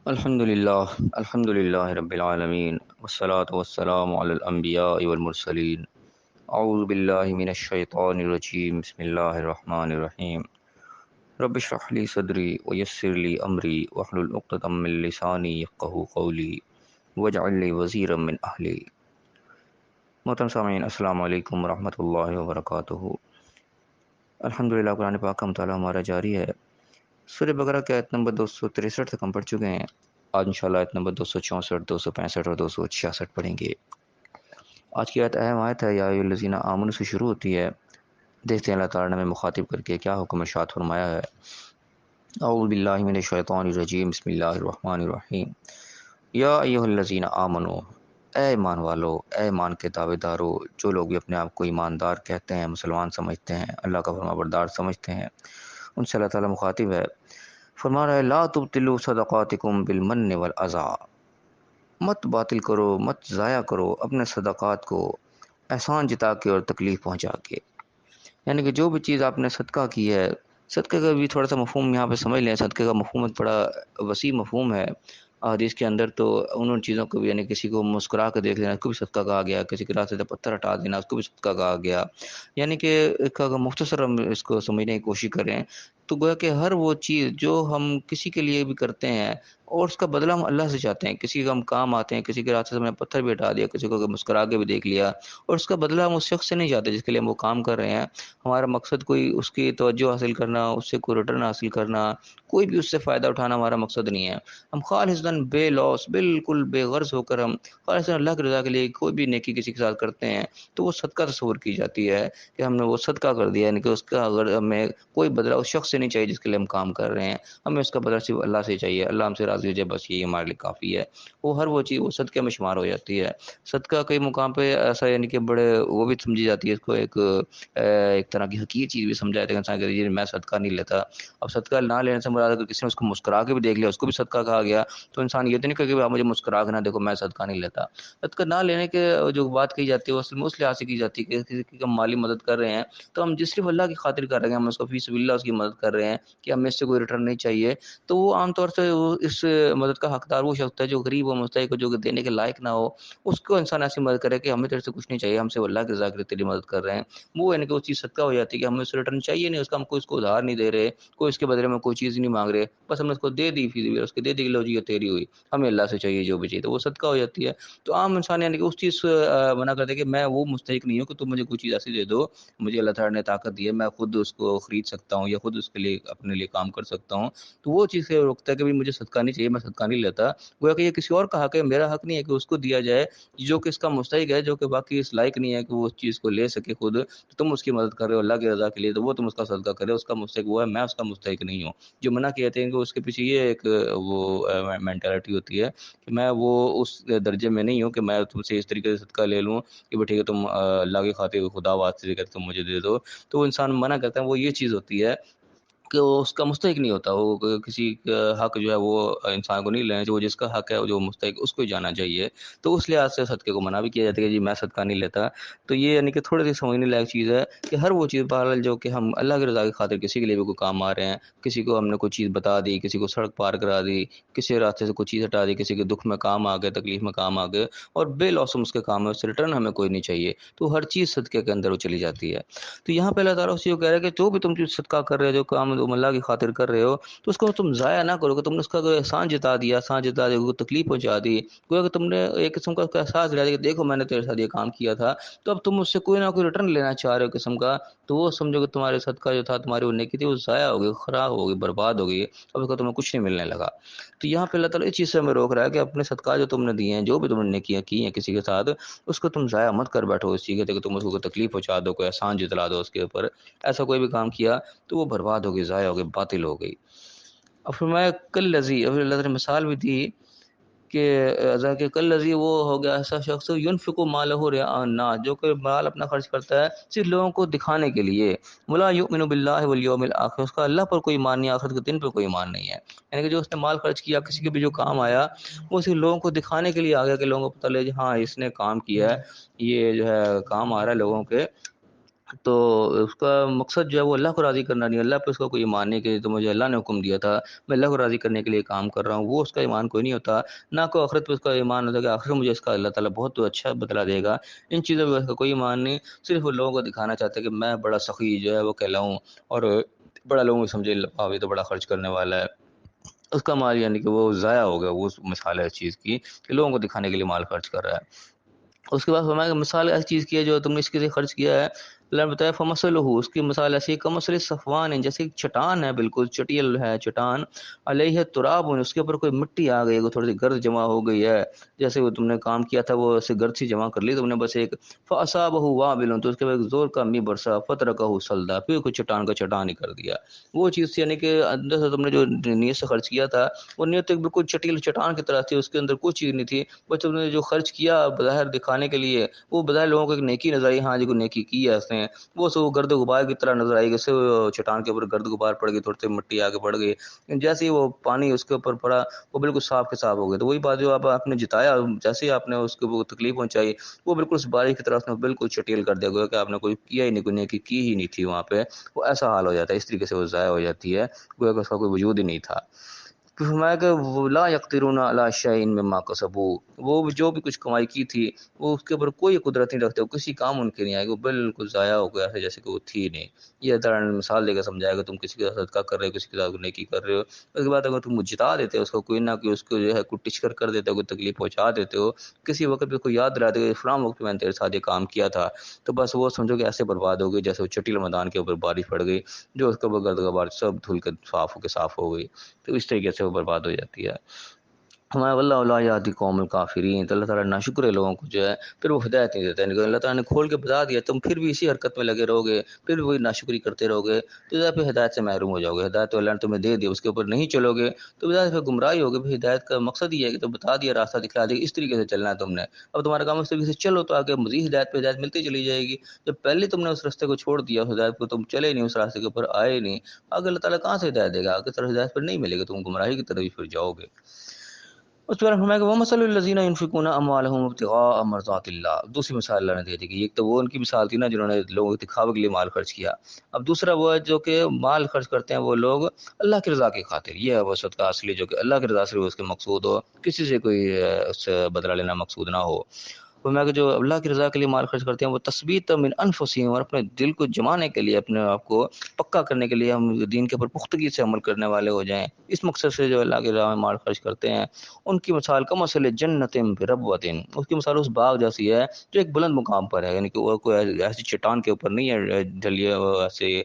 الحمد للہ رب العالمین والصلاة والسلام علی الانبیاء والمرسلین اعوذ باللہ من الشیطان الرجیم بسم اللہ الرحمن الرحیم رب اشرح لی صدری ویسر لی امری واحلل عقدۃ من لسانی یفقہوا قولی واجعل لی وزیرا من اہلی۔ محترم سامعین، السلام علیکم ورحمۃ اللہ وبرکاتہ۔ الحمدللہ، قرآن پاک کا مطالعہ ہمارا جاری ہے۔ سورہ بقرہ کی آیت نمبر 263 تک ہم پڑھ چکے ہیں۔ آج انشاءاللہ آیت نمبر 264، 265 اور 266 پڑھیں گے۔ آج کی آیت اہم آیت ہے، یا ایھا الذین آمنوا سے شروع ہوتی ہے۔ دیکھتے ہیں اللہ تعالیٰ نے ہمیں مخاطب کر کے کیا حکم ارشاد فرمایا ہے۔ اعوذ باللہ من الشیطان الرجیم، بسم اللہ الرحمن الرحیم۔ یا ایھا الذین آمنوا، اے ایمان والو، اے ایمان کے دعوے دارو، جو لوگ بھی اپنے آپ کو ایماندار کہتے ہیں، مسلمان سمجھتے ہیں، اللہ کا فرما بردار سمجھتے ہیں، ان سے اللہ تعالیٰ مخاطب ہے۔ فرما رہا ہے لا تبطلوا صدقاتکم بالمن والاذی، مت باطل کرو، مت ضائع کرو اپنے صدقات کو احسان جتا کے اور تکلیف پہنچا کے۔ یعنی کہ جو بھی چیز آپ نے صدقہ کی ہے، صدقے کا بھی تھوڑا سا مفہوم یہاں پہ سمجھ لیں۔ صدقے کا مفہوم ایک بڑا وسیع مفہوم ہے۔ حدیث کے اندر تو ان چیزوں کو بھی، یعنی کسی کو مسکرا کے دیکھ لینا، اس کو بھی صدقہ کہا گیا، کسی کے راستے سے پتھر ہٹا دینا، اس کو بھی صدقہ کہا گیا۔ یعنی کہ ایک اگر مختصر ہم اس کو سمجھنے کی کوشش کریں تو گویا کہ ہر وہ چیز جو ہم کسی کے لیے بھی کرتے ہیں اور اس کا بدلہ ہم اللہ سے چاہتے ہیں، کسی کا ہم کام آتے ہیں، کسی کے راستے سے ہم نے پتھر بھی ہٹا دیا، کسی کو مسکرا کے بھی دیکھ لیا، اور اس کا بدلہ ہم اس شخص سے نہیں چاہتے جس کے لیے ہم وہ کام کر رہے ہیں۔ ہمارا مقصد کوئی اس کی توجہ حاصل کرنا، اس سے کوئی ریٹرن حاصل کرنا، کوئی بھی اس سے فائدہ اٹھانا ہمارا مقصد نہیں ہے۔ ہم خالصاً بے لوس، بالکل بے غرض ہو کر ہم خالصاً اللہ کی رضا کے لیے کوئی بھی نیکی کسی کے ساتھ کرتے ہیں تو وہ صدقہ تصور کی جاتی ہے کہ ہم نے وہ صدقہ کر دیا، یعنی کہ اس کا اگر ہمیں کوئی بدلہ اس شخص سے نہیں چاہیے جس کے لیے ہم کام کر رہے ہیں، ہمیں اس کا بدلہ صرف اللہ سے چاہیے، اللہ ہم سے راضی ہو جائے، بس یہی ہمارے لیے کافی ہے۔ وہ ہر وہ چیز وہ صدقے میں شمار ہو جاتی ہے۔ صدقہ کئی مقام پہ ایسا، یعنی کہ بڑے وہ بھی سمجھی جاتی ہے، اس کو ایک طرح کی حقیر چیز بھی سمجھا جاتا ہے۔ انسان کہتے ہیں میں صدقہ نہیں لیتا، اب صدقہ نہ لینے سے مراد اگر کسی نے اس کو مسکرا کے بھی دیکھ لیا، اس کو بھی صدقہ کہا گیا، تو انسان یہ تو نہیں کہے کہ آپ مجھے مسکرا کے نہ دیکھو، میں صدقہ نہیں لیتا۔ صدقہ نہ لینے کے جو بات کہی جاتی ہے وہ اصل میں اس لحاظ سے کی جاتی ہے کہ کسی کی ہم مالی مدد کر رہے ہیں تو ہم جس صرف اللہ کی خاطر کر رہے ہیں، ہم اس کو فی سبیل اللہ اس کی مدد کر رہے ہیں کہ ہمیں اس سے کوئی ریٹرن نہیں چاہیے، تو وہ عام طور سے اس مدد کا حقدار وہ شخص ہے جو غریب و مستحق ہو، جو دینے کے لائق نہ ہو، اس کو انسان ایسی مدد کرے کہ ہمیں تیرے سے کچھ نہیں چاہیے، ہم سے اللہ کے رضا کے لیے تیری مدد کر رہے ہیں، وہ یعنی کہ وہ چیز صدقہ ہو جاتی ہے کہ ہمیں اس سے ریٹرن چاہیے نہیں، اس کا ہم کوئی اس کو ادھار نہیں دے رہے، کوئی اس کے بدلے میں کوئی چیز نہیں مانگ رہے، بس ہم نے اس کو دے دی، فی اس کے دے دی کہ لو جی یہ تیری ہوئی، ہمیں اللہ سے چاہیے جو بھی چاہیے، تو وہ صدقہ ہو جاتی ہے۔ تو عام انسان یعنی کہ اس چیز سے منع کرتے کہ میں وہ مستحق نہیں ہوں کہ تم مجھے کوئی چیز ایسی دے دو، مجھے اللہ تعالیٰ نے طاقت دی ہے، میں خود اس کو خرید سکتا ہوں یا خود اس کے لیے اپنے لیے کام کر سکتا ہوں، تو وہ چیز سے روکتا ہے کہ مجھے صدقہ نہیں چاہیے، میں صدقہ نہیں لیتا۔ گویا کہ یہ کسی اور کا حق ہے، میرا حق نہیں ہے کہ اس کو دیا جائے جو کہ اس کا مستحق ہے، جو کہ باقی اس لائق نہیں ہے کہ وہ اس چیز کو لے سکے خود، تو تم اس کی مدد کر رہے ہو اللہ کی رضا کے لیے، تو وہ تم اس کا صدقہ کرے، اس کا مستحق وہ ہے، میں اس کا مستحق نہیں ہوں۔ جو منع کہتے ہیں کہ اس کے پیچھے یہ ایک وہ مینٹالٹی ہوتی ہے کہ میں وہ اس درجے میں نہیں ہوں کہ میں تم سے اس طریقے سے صدقہ لے لوں کہ وہ ٹھیک ہے تم اللہ کی خاطر خدا واسطے کر تم مجھے دے دو، تو وہ انسان منع کرتا ہے، وہ یہ چیز ہوتی ہے کہ وہ اس کا مستحق نہیں ہوتا، وہ کسی کا حق جو ہے وہ انسان کو نہیں لینا چاہیے، وہ جس کا حق ہے جو مستحق اس کو ہی جانا چاہیے۔ تو اس لحاظ سے صدقے کو منع بھی کیا جاتا ہے کہ جی میں صدقہ نہیں لیتا۔ تو یہ یعنی کہ تھوڑی سی سمجھنے لائق چیز ہے کہ ہر وہ چیز بہرحال جو کہ ہم اللہ کی رضا کی خاطر کسی کے لیے بھی کوئی کام آ رہے ہیں، کسی کو ہم نے کوئی چیز بتا دی، کسی کو سڑک پار کرا دی، کسی راستے سے کوئی چیز ہٹا دی، کسی کے دکھ میں کام آ گئے، تکلیف میں کام آ گئے، اور بے لوثم اس کے کام ہے، اس سے ریٹرن ہمیں کوئی نہیں چاہیے، تو ہر چیز صدقے کے اندر وہ چلی جاتی ہے۔ تو یہاں پہ اللہ تعالیٰ اسی کو کہہ رہا ہے کہ جو بھی تم چیز صدقہ کر رہے ہو، جو کام تم اللہ کی خاطر کر رہے ہو، تو اس کو تم ضائع نہ کرو کہ تم نے اس کا کوئی احسان جتا دیا، احسان جتا دیا، کوئی تکلیف پہنچا دی، کوئی کہ تم نے ایک قسم کا اس کا احساس دلا دیا کہ دیکھو میں نے تیرے ساتھ یہ کام کیا تھا، تو اب تم اس سے کوئی نہ کوئی ریٹرن لینا چاہ رہے ہو قسم کا، تو وہ سمجھو کہ تمہارے صدقہ جو تھا، تمہاری وہ نیکی تھی، وہ ضائع ہو گئی، خراب ہو گئی، برباد ہو گئی، اب اس کا تمہیں کچھ نہیں ملنے لگا۔ تو یہاں پہ اللہ تعالیٰ اس چیز سے ہمیں روک رہا ہے کہ اپنے صدقہ جو تم نے دیے ہیں، جو بھی تم نے نیکیاں کی ہیں کسی کے ساتھ، اس کو تم ضائع مت کر بیٹھو اس چیز کہ تم اس کو کوئی تکلیف پہنچا دو، کوئی احسان جتلا دو اس کے اوپر، ایسا کوئی بھی کام کیا تو وہ برباد ہو گئی، ضائع ہو گئی، باطل ہو گئی۔ اب فرمایا کل لذی، اب اللہ تعالیٰ نے مثال بھی دی کہ کل لذی وہ ہو گیا ایسا شخص ینفق مالہ رعاء الناس، جو کہ مال اپنا خرچ کرتا ہے صرف لوگوں کو دکھانے کے لیے، ولا یؤمن باللہ والیوم الاخر، اس کا اللہ پر کوئی ایمان نہیں، آخرت کے دن پر کوئی ایمان نہیں ہے۔ یعنی کہ جو اس نے مال خرچ کیا، کسی کے بھی جو کام آیا، وہ صرف لوگوں کو دکھانے کے لیے آ گیا کہ لوگوں کو پتہ لے جی ہاں اس نے کام کیا ہے، یہ جو ہے کام آ رہا ہے لوگوں کے، تو اس کا مقصد جو ہے وہ اللہ کو راضی کرنا نہیں، اللہ پہ اس کا کوئی ایمان نہیں کہ تو مجھے اللہ نے حکم دیا تھا، میں اللہ کو راضی کرنے کے لیے کام کر رہا ہوں، وہ اس کا ایمان کوئی نہیں ہوتا۔ نہ کوئی آخرت پہ اس کا ایمان ہوتا کہ آخر مجھے اس کا اللہ تعالیٰ بہت اچھا بدلہ دے گا، ان چیزوں پہ اس کا کوئی ایمان نہیں۔ صرف وہ لوگوں کو دکھانا چاہتا ہے کہ میں بڑا سخی جو ہے وہ کہلاؤں، اور بڑا لوگوں کو سمجھے یہ تو بڑا خرچ کرنے والا ہے، اس کا مال یعنی کہ وہ ضائع ہو گیا، وہ مثال ہے اس چیز کی کہ لوگوں کو دکھانے کے لیے مال خرچ کر رہا ہے۔ اس کے بعد فرمایا کہ مثال ایسی چیز کی ہے جو تم نے اس کے لیے خرچ کیا ہے، اللہ نے بتایا فمثلہ، اس کی مثال ایسی ہے کمثل صفوان ہے، جیسے ایک چٹان ہے، بالکل چٹیل ہے چٹان، علیہ تراب، اس کے اوپر کوئی مٹی آ گئی، تھوڑی سی گرد جمع ہو گئی ہے، جیسے وہ تم نے کام کیا تھا وہ ایسے گرد سی جمع کر لی تم نے بس ایک، فاصابہ وابل، تو اس کے بعد ایک زور کا می برسا، فترکہ صلدا، پھر کوئی چٹان کا چٹان ہی کر دیا۔ وہ چیز تھی یعنی کہ اندر سے تم نے جو نیت سے خرچ کیا تھا وہ نیت ایک بالکل چٹیل چٹان کی طرح تھی، اس کے اندر کوئی چیز نہیں تھی، بس تم نے جو خرچ کیا بظاہر دکھانے کے لیے، وہ بظاہر لوگوں کو ایک نیکی نظر آئی، ہاں جی کوئی نیکی کی ہے اس نے، وہ سو گرد و غبار کی طرح نظر آئی، جیسے چٹان کے اوپر گرد غبار پڑ گئی، تھوڑی سی مٹی آگے پڑ گئی، جیسے ہی وہ پانی اس کے اوپر پڑا وہ بالکل صاف کے صاف ہو گئے۔ تو وہی بات جو آپ نے جتایا، جیسے ہی آپ نے اس کو تکلیف پہنچائی، وہ بالکل اس بارش کی طرف بالکل چٹیل کر دیا گیا کہ آپ نے کوئی کیا ہی نہیں، کوئی نیکی کی ہی نہیں تھی وہاں پہ، وہ ایسا حال ہو جاتا ہے، اس طریقے سے وہ ضائع ہو جاتی ہے، گویا کہ اس کا کوئی وجود ہی نہیں تھا۔ پھر فرمایا کہ وہ لا یقدرون علی شیء مما کسبوا، وہ جو بھی کچھ کمائی کی تھی وہ اس کے اوپر کوئی قدرت نہیں رکھتے، وہ کسی کام ان کے نہیں آئے گی، وہ بالکل ضائع ہو گیا ہے جیسے کہ وہ تھی نہیں۔ یہ طرح مثال دے کر سمجھایا کہ تم کسی کے ساتھ صدقہ کر رہے ہو، کسی کے ساتھ نیکی کر رہے ہو، اس کے بعد اگر تم جتا دیتے ہو اس کو، کوئی نہ کوئی اس کو جو ہے کوئی ٹچکر کر دیتے ہو، کوئی تکلیف پہنچا دیتے ہو، کسی وقت پہ کوئی یاد دلاتے ہو کہ فلاں وقت میں نے تیرے ساتھ یہ کام کیا تھا، تو بس وہ سمجھو کہ ایسے برباد ہو گئی جیسے وہ چٹیل میدان کے اوپر بارش پڑ گئی، جو اس کے اوپر گرد غبار سب دھل کے صاف ہو گئی، تو اس طریقے سے وہ برباد ہو جاتی ہے۔ ہمارا واللہ لا یہدی قوم الکافرین، تو اللہ تعالیٰ ناشکر ہے لوگوں کو جو ہے پھر وہ ہدایت نہیں دیتا ہے، اللہ تعالیٰ نے کھول کے بتا دیا، تم پھر بھی اسی حرکت میں لگے رہو گے، پھر بھی وہی ناشکری کرتے رہو گے، تو ذرا پھر ہدایت سے محروم ہو جاؤ گے۔ ہدایت تو اللہ نے تمہیں دے دی، اس کے اوپر نہیں چلو گے تو ذرا پھر گمراہی ہوگی۔ پھر ہدایت کا مقصد یہ ہے کہ تو بتا دیا، راستہ دکھلا دیا، اس طریقے سے چلنا ہے تم نے، اب تمہارا کام اس طریقے سے چلو تو آگے مزید ہدایت پہ ہدایت ملتی چلی جائے گی۔ جب پہلے تم نے اس راستے کو چھوڑ دیا، اس ہدایت کو تم چلے نہیں، اس راستے کے اوپر آئے نہیں، آگے اللہ تعالیٰ کہاں سے ہدایت دے گا؟ آگے طرف ہدایت پر نہیں ملے گا، تم گمراہی کی طرف ہی پھر جاؤ گے۔ اس کے بعد فرمایا کہ وَمَثَلُ الَّذِينَ يُنْفِقُونَ أَمْوَالَهُمْ ابْتِغَاءَ مَرْضَاتِ اللَّهِ، دوسری مثال اللہ نے دے دی کہ ایک تو وہ ان کی مثال تھی نا جنہوں نے لوگوں کے دکھاوے کے لیے مال خرچ کیا، اب دوسرا وہ ہے جو کہ مال خرچ کرتے ہیں وہ لوگ اللہ کی رضا کی خاطر، یہ ہے وہ صدقہ اصلی جو کہ اللہ کی رضا سے اس کے مقصود ہو، کسی سے کوئی اس سے بدلہ لینا مقصود نہ ہو۔ فرمایا کہ جو اللہ کی رضا کے لیے مال خرچ کرتے ہیں وہ تثبیت من انفسہم، اور اپنے دل کو جمانے کے لیے، اپنے آپ کو پکا کرنے کے لیے، ہم دین کے اوپر پختگی سے عمل کرنے والے ہو جائیں، اس مقصد سے جو اللہ کی راہ میں مال خرچ کرتے ہیں، ان کی مثال کمثل جنت بربوۃ، اس کی مثال اس باغ جیسی ہے جو ایک بلند مقام پر ہے، یعنی کہ وہ کوئی ایسی چٹان کے اوپر نہیں ہے ڈھلیے ایسے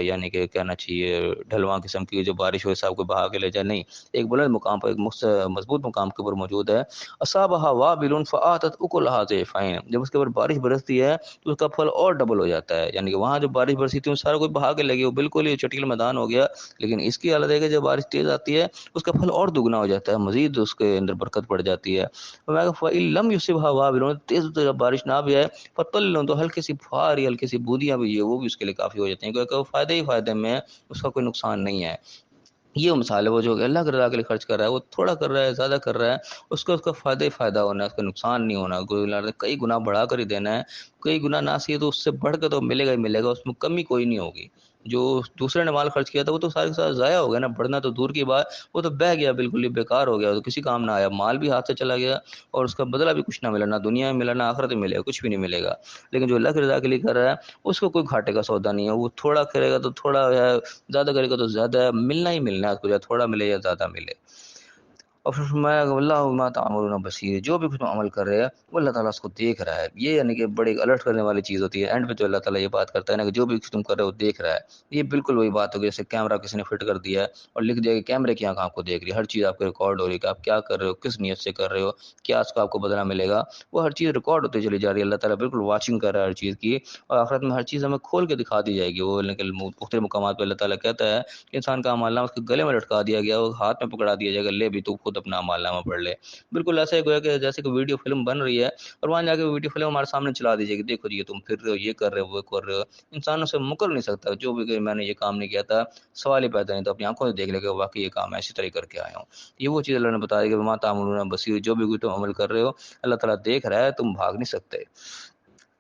یعنی کہ کہنا چاہیے ڈھلواں قسم کی جو بارش ہو صاحب کو بہا کے لے جائے، نہیں، ایک بلند مقام پر، ایک مضبوط مقام کے اوپر موجود ہے۔ اصابها وابل فآتت اکلها ضعفین، جب اس کے اوپر بارش برستی ہے تو اس کا پھل اور ڈبل ہو جاتا ہے، یعنی کہ وہاں جو بارش برسی تھی وہ سارا کوئی بہا کے لگی، وہ بالکل ہی چٹیل میدان ہو گیا، لیکن اس کی حالت ہے کہ جب بارش تیز آتی ہے اس کا پھل اور دگنا ہو جاتا ہے، مزید اس کے اندر برکت پڑ جاتی ہے۔ فَإِن لَمْ يُصِبْهَا وَابِلٌ، تیز جب بارش نہ بھی آئے، فَطَلٌّ، تو ہلکی سی پھوار یا ہلکی سی بوندیاں بھی وہ بھی اس کے لیے کافی ہو جاتی ہیں، کیونکہ وہ فائدے ہی فائدے میں ہے، اس کا کوئی نقصان نہیں ہے۔ یہ مثال ہے، وہ جو اللہ کی رضا کے لیے خرچ کر رہا ہے وہ تھوڑا کر رہا ہے، زیادہ کر رہا ہے، اس کا فائدہ ہی فائدہ ہونا ہے، اس کا نقصان نہیں ہونا، کئی گنا بڑھا کر ہی دینا ہے، کئی گنا نہ سی تو اس سے بڑھ کے تو ملے گا ہی ملے گا، اس میں کمی کوئی نہیں ہوگی۔ جو دوسرے نے مال خرچ کیا تھا وہ تو سارے کے ساتھ ضائع ہو گیا نا، بڑھنا تو دور کی بات، وہ تو بہہ گیا، بالکل ہی بیکار ہو گیا، تو کسی کام نہ آیا، مال بھی ہاتھ سے چلا گیا اور اس کا بدلہ بھی کچھ نہ ملا، نہ دنیا میں ملا نہ آخرت میں ملے گا، کچھ بھی نہیں ملے گا۔ لیکن جو اللہ کی رضا کے لیے کر رہا ہے اس کو کوئی گھاٹے کا سودا نہیں ہے، وہ تھوڑا کرے گا تو تھوڑا ہے، زیادہ کرے گا تو زیادہ ہے، ملنا ہی ملنا ہے اس کو، یا تھوڑا ملے یا زیادہ ملے۔ اور پھر فرمایا کہ اللہ بما تعملون بصیر، جو بھی کچھ تم عمل کر رہے ہیں وہ اللہ تعالیٰ اس کو دیکھ رہا ہے، یہ یعنی کہ بڑی الرٹ کرنے والی چیز ہوتی ہے، اینڈ پہ تو اللہ تعالیٰ یہ بات کرتا ہے نا کہ جو بھی کچھ تم کر رہے ہو وہ دیکھ رہا ہے، یہ بالکل وہی بات ہوگی جیسے کیمرہ کسی نے فٹ کر دیا ہے اور لکھ دیا کہ کیمرے کی آنکھ آپ کو دیکھ رہی ہے، ہر چیز آپ کو ریکارڈ ہو رہی ہے کہ آپ کیا کر رہے ہو، کس نیت سے کر رہے ہو، کیا اس کا آپ کو بدلہ ملے گا، وہ ہر چیز ریکارڈ ہوتی چلی جا رہی ہے، اللہ تعالیٰ بالکل واچنگ کر رہا ہے ہر چیز کی، اور آخرت میں ہر چیز ہمیں کھول کے دکھا دی جائے گی۔ وہ لیکن مختلف مقامات پہ اللہ تعالیٰ کہتا ہے کہ انسان کا اعمال نامہ اس کے گلے میں لٹکا دیا گیا، وہ ہاتھ میں پکڑا دیا جائے گا، لے بھی تو خود اپنا اعمال نامہ پڑھ لے، بالکل ایسا ہی گویا کہ جیسے کہ ویڈیو فلم بن رہی ہے اور وہاں جا کے ویڈیو فلم ہمارے سامنے چلا دی جائے گی، دیکھو جی تم پھر رہے ہو، یہ کر رہے ہو، وہ کر رہے ہو، انسانوں سے مکر نہیں سکتا، جو بھی کہ میں نے یہ کام نہیں کیا تھا، سوال ہی پیدا نہیں، تو اپنی آنکھوں سے دیکھ لے کہ واقعی یہ کام ایسی طرح کر کے آیا ہوں۔ یہ وہ چیز اللہ نے بتایا کہ وما تعملون بصیر، جو بھی کوئی تم عمل کر رہے ہو اللہ تعالیٰ دیکھ رہا ہے، تم بھاگ نہیں سکتے۔